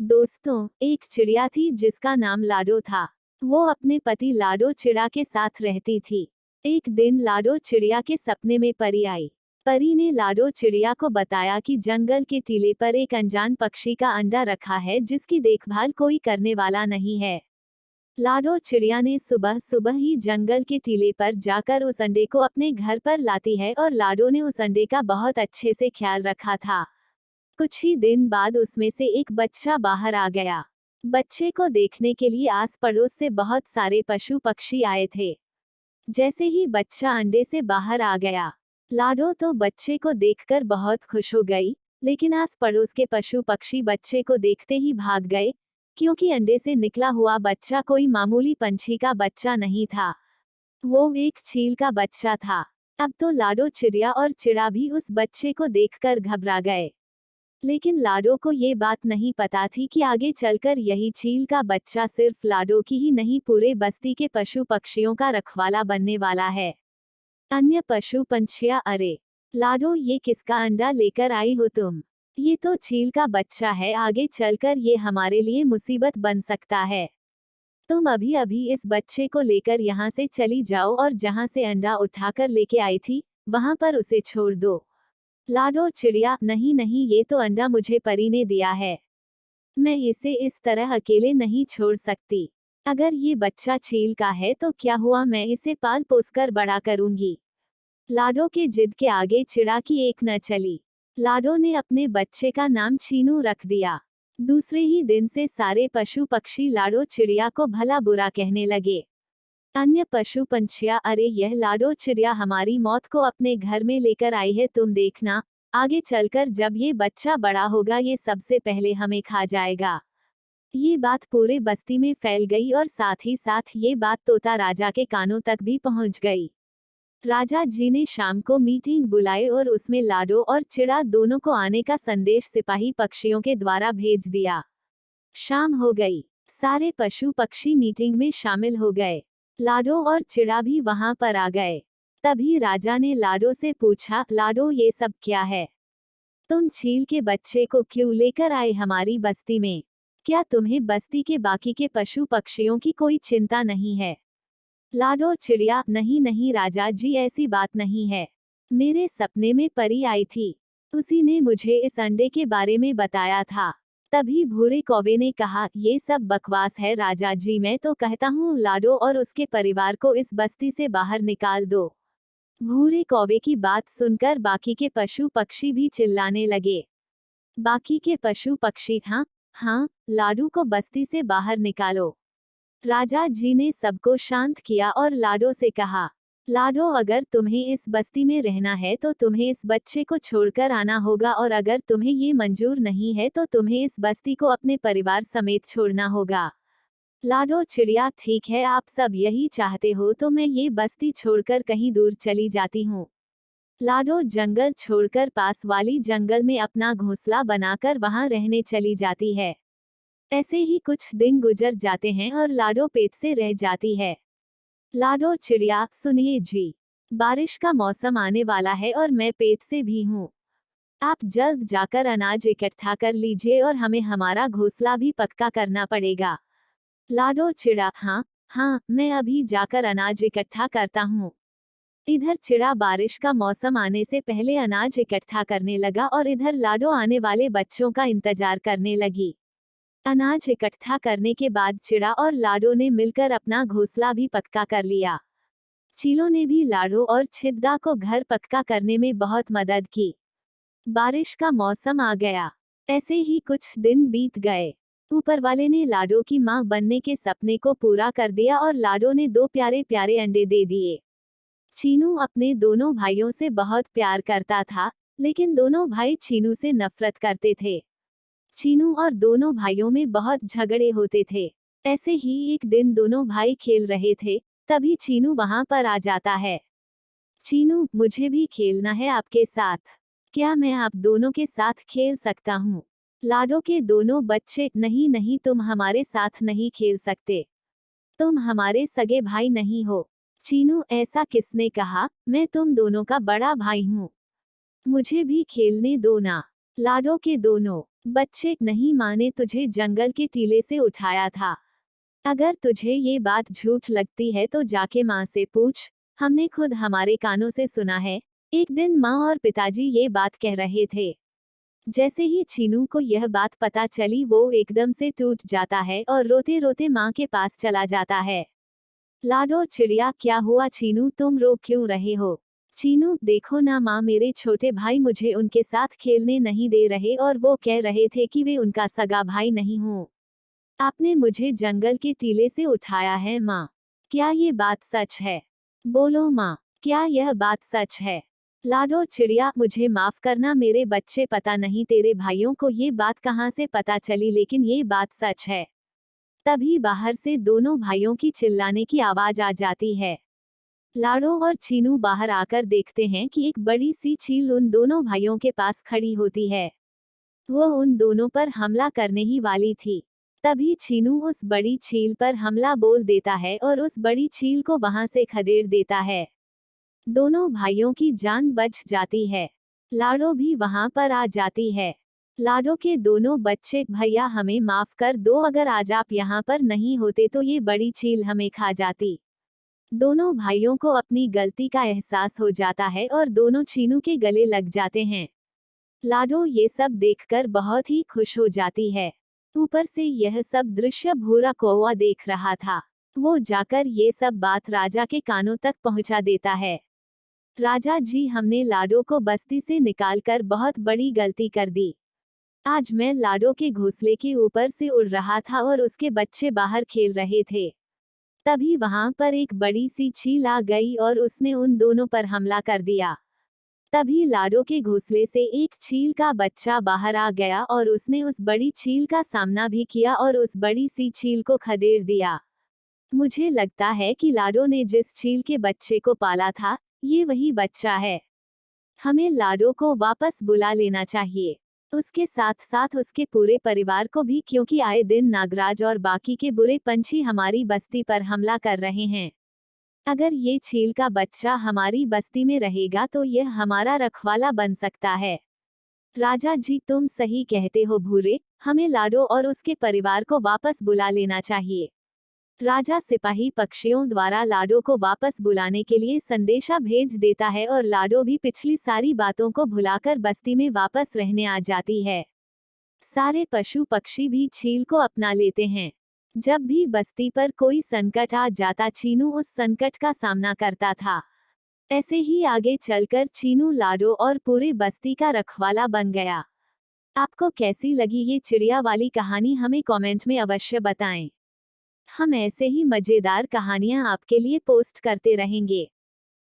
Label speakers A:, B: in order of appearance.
A: दोस्तों, एक चिड़िया थी जिसका नाम लाडो था। वो अपने पति लाडो चिड़ा के साथ रहती थी। एक दिन लाडो चिड़िया के सपने में परी आई। परी ने लाडो चिड़िया को बताया कि जंगल के टीले पर एक अनजान पक्षी का अंडा रखा है जिसकी देखभाल कोई करने वाला नहीं है। लाडो चिड़िया ने सुबह सुबह ही जंगल के टीले पर जाकर उस अंडे को अपने घर पर लाती है और लाडो ने उस अंडे का बहुत अच्छे से ख्याल रखा था। कुछ ही दिन बाद उसमें से एक बच्चा बाहर आ गया। बच्चे को देखने के लिए आस पड़ोस से बहुत सारे पशु पक्षी आए थे। जैसे ही बच्चा अंडे से बाहर आ गया, लाडो तो बच्चे को देखकर बहुत खुश हो गई, लेकिन आस पड़ोस के पशु पक्षी बच्चे को देखते ही भाग गए, क्योंकि अंडे से निकला हुआ बच्चा कोई मामूली पंछी का बच्चा नहीं था। वो एक चील का बच्चा था। अब तो लाडो चिड़िया और चिड़ा भी उस बच्चे को देखकर घबरा गए। लेकिन लाडो को ये बात नहीं पता थी कि आगे चलकर यही चील का बच्चा सिर्फ लाडो की ही नहीं पूरे बस्ती के पशु पक्षियों का रखवाला बनने वाला है। अन्य पशु पंछियां, अरे लाडो, ये किसका अंडा लेकर आई हो तुम? ये तो चील का बच्चा है, आगे चलकर ये हमारे लिए मुसीबत बन सकता है। तुम अभी अभी इस बच्चे को लेकर यहाँ से चली जाओ और जहाँ से अंडा उठाकर लेके आई थी, वहां पर उसे छोड़ दो। लाडो चिड़िया, नहीं नहीं, ये तो अंडा मुझे परी ने दिया है। मैं इसे इस तरह अकेले नहीं छोड़ सकती। अगर ये बच्चा चील का है तो क्या हुआ, मैं इसे पाल पोस कर बड़ा करूंगी। लाडो के जिद के आगे चिड़ा की एक न चली। लाडो ने अपने बच्चे का नाम चीनू रख दिया। दूसरे ही दिन से सारे पशु पक्षी लाडो चिड़िया को भला बुरा कहने लगे। अन्य पशु पंछियां, अरे यह लाडो चिड़िया हमारी मौत को अपने घर में लेकर आई है, तुम देखना, आगे चलकर जब ये बच्चा बड़ा होगा ये सबसे पहले हमें खा जाएगा। ये बात पूरे बस्ती में फैल गई और साथ ही साथ ये बात तोता राजा के कानों तक भी पहुंच गई। राजा जी ने शाम को मीटिंग बुलाई और उसमें लाडो और चिड़ा दोनों को आने का संदेश सिपाही पक्षियों के द्वारा भेज दिया। शाम हो गई। सारे पशु पक्षी मीटिंग में शामिल हो गए। लाडो और चिड़ा भी वहां पर आ गए। तभी राजा ने लाडो से पूछा, लाडो, ये सब क्या है? तुम चील के बच्चे को क्यों लेकर आए हमारी बस्ती में? क्या तुम्हें बस्ती के बाकी के पशु पक्षियों की कोई चिंता नहीं है? लाडो चिड़िया, नहीं नहीं राजा जी, ऐसी बात नहीं है। मेरे सपने में परी आई थी। उसी ने मुझे इस अंडे के बारे में बताया था। तभी भूरे कौवे ने कहा, ये सब बकवास है राजा जी, मैं तो कहता हूँ लाडो और उसके परिवार को इस बस्ती से बाहर निकाल दो। भूरे कौवे की बात सुनकर बाकी के पशु पक्षी भी चिल्लाने लगे। बाकी के पशु पक्षी, हाँ हाँ, लाडू को बस्ती से बाहर निकालो। राजा जी ने सबको शांत किया और लाडो से कहा, लाडो, अगर तुम्हें इस बस्ती में रहना है तो तुम्हें इस बच्चे को छोड़कर आना होगा, और अगर तुम्हें ये मंजूर नहीं है तो तुम्हें इस बस्ती को अपने परिवार समेत छोड़ना होगा। लाडो चिड़िया, ठीक है, आप सब यही चाहते हो तो मैं ये बस्ती छोड़कर कहीं दूर चली जाती हूँ। लाडो जंगल छोड़कर पास वाली जंगल में अपना घोंसला बनाकर वहां रहने चली जाती है। ऐसे ही कुछ दिन गुजर जाते हैं और लाडो पेट से रह जाती है। लाडो चिड़िया, सुनिए जी, बारिश का मौसम आने वाला है और मैं पेट से भी हूँ। आप जल्द जाकर अनाज इकट्ठा कर लीजिए और हमें हमारा घोंसला भी पक्का करना पड़ेगा। लाडो चिड़ा, हाँ हाँ, मैं अभी जाकर अनाज इकट्ठा करता हूँ। इधर चिड़ा बारिश का मौसम आने से पहले अनाज इकट्ठा करने लगा और इधर लाडो आने वाले बच्चों का इंतजार करने लगी। अनाज इकट्ठा करने के बाद चिड़ा और लाडो ने मिलकर अपना घोंसला भी पक्का कर लिया। चीलों ने भी लाडो और छिद्दा को घर पक्का करने में बहुत मदद की। बारिश का मौसम आ गया। ऐसे ही कुछ दिन बीत गए। ऊपर वाले ने लाडो की मां बनने के सपने को पूरा कर दिया और लाडो ने 2 प्यारे प्यारे अंडे दे दिए। चीनू अपने दोनों भाइयों से बहुत प्यार करता था, लेकिन दोनों भाई चीनू से नफरत करते थे। चीनू और दोनों भाइयों में बहुत झगड़े होते थे। ऐसे ही एक दिन दोनों भाई खेल रहे थे, तभी चीनू वहां पर आ जाता है। चीनू, मुझे भी खेलना है आपके साथ। क्या मैं आप दोनों के साथ खेल सकता हूँ? लाडो के दोनों बच्चे, नहीं नहीं, तुम हमारे साथ नहीं खेल सकते। तुम हमारे सगे भाई नहीं हो। चीनू, ऐसा किसने कहा? मैं तुम दोनों का बड़ा भाई हूँ। मुझे भी खेलने दो ना। लाडो के दोनों बच्चे, नहीं, माँ ने तुझे जंगल के टीले से उठाया था। अगर तुझे ये बात झूठ लगती है तो जाके माँ से पूछ, हमने खुद हमारे कानों से सुना है। एक दिन माँ और पिताजी ये बात कह रहे थे। जैसे ही चीनू को यह बात पता चली वो एकदम से टूट जाता है और रोते रोते माँ के पास चला जाता है। लाडो चिड़िया, क्या हुआ चीनू, तुम रो क्यों रहे हो? चीनू, देखो ना माँ, मेरे छोटे भाई मुझे उनके साथ खेलने नहीं दे रहे और वो कह रहे थे कि वे उनका सगा भाई नहीं हूँ। आपने मुझे जंगल के टीले से उठाया है माँ। क्या ये बात सच है? बोलो माँ, क्या यह बात सच है? लाडो चिड़िया, मुझे माफ करना मेरे बच्चे, पता नहीं तेरे भाइयों को ये बात कहाँ से पता चली, लेकिन ये बात सच है। तभी बाहर से दोनों भाइयों की चिल्लाने की आवाज आ जाती है। लाडो और चीनू बाहर आकर देखते हैं कि एक बड़ी सी चील उन दोनों भाइयों के पास खड़ी होती है। वो उन दोनों पर हमला करने ही वाली थी। तभी चीनू उस बड़ी चील पर हमला बोल देता है और उस बड़ी चील को वहां से खदेड़ देता है। दोनों भाइयों की जान बच जाती है। लाडो भी वहां पर आ जाती है। लाडो के दोनों बच्चे, भैया हमें माफ कर दो, अगर आज आप यहाँ पर नहीं होते तो ये बड़ी चील हमें खा जाती। दोनों भाइयों को अपनी गलती का एहसास हो जाता है और दोनों चीनू के गले लग जाते हैं। लाडो ये सब देखकर बहुत ही खुश हो जाती है। ऊपर से यह सब दृश्य भूरा कौवा देख रहा था। वो जाकर ये सब बात राजा के कानों तक पहुंचा देता है। राजा जी, हमने लाडो को बस्ती से निकालकर बहुत बड़ी गलती कर दी। आज मैं लाडो के घोंसले के ऊपर से उड़ रहा था और उसके बच्चे बाहर खेल रहे थे। तभी वहां पर एक बड़ी सी चील आ गई और उसने उन दोनों पर हमला कर दिया। तभी लाडो के घोंसले से एक चील का बच्चा बाहर आ गया और उसने उस बड़ी चील का सामना भी किया और उस बड़ी सी चील को खदेड़ दिया। मुझे लगता है कि लाडो ने जिस चील के बच्चे को पाला था, ये वही बच्चा है। हमें लाडो को वापस बुला लेना चाहिए। उसके साथ साथ उसके पूरे परिवार को भी, क्योंकि आए दिन नागराज और बाकी के बुरे पंछी हमारी बस्ती पर हमला कर रहे हैं। अगर ये चील का बच्चा हमारी बस्ती में रहेगा तो यह हमारा रखवाला बन सकता है। राजा जी, तुम सही कहते हो भूरे, हमें लाडो और उसके परिवार को वापस बुला लेना चाहिए। राजा सिपाही पक्षियों द्वारा लाडो को वापस बुलाने के लिए संदेशा भेज देता है और लाडो भी पिछली सारी बातों को भुलाकर बस्ती में वापस रहने आ जाती है। सारे पशु पक्षी भी चील को अपना लेते हैं। जब भी बस्ती पर कोई संकट आ जाता, चीनू उस संकट का सामना करता था। ऐसे ही आगे चलकर चीनू लाडो और पूरे बस्ती का रखवाला बन गया। आपको कैसी लगी ये चिड़िया वाली कहानी, हमें कमेंट में अवश्य बताएं। हम ऐसे ही मजेदार कहानियां आपके लिए पोस्ट करते रहेंगे।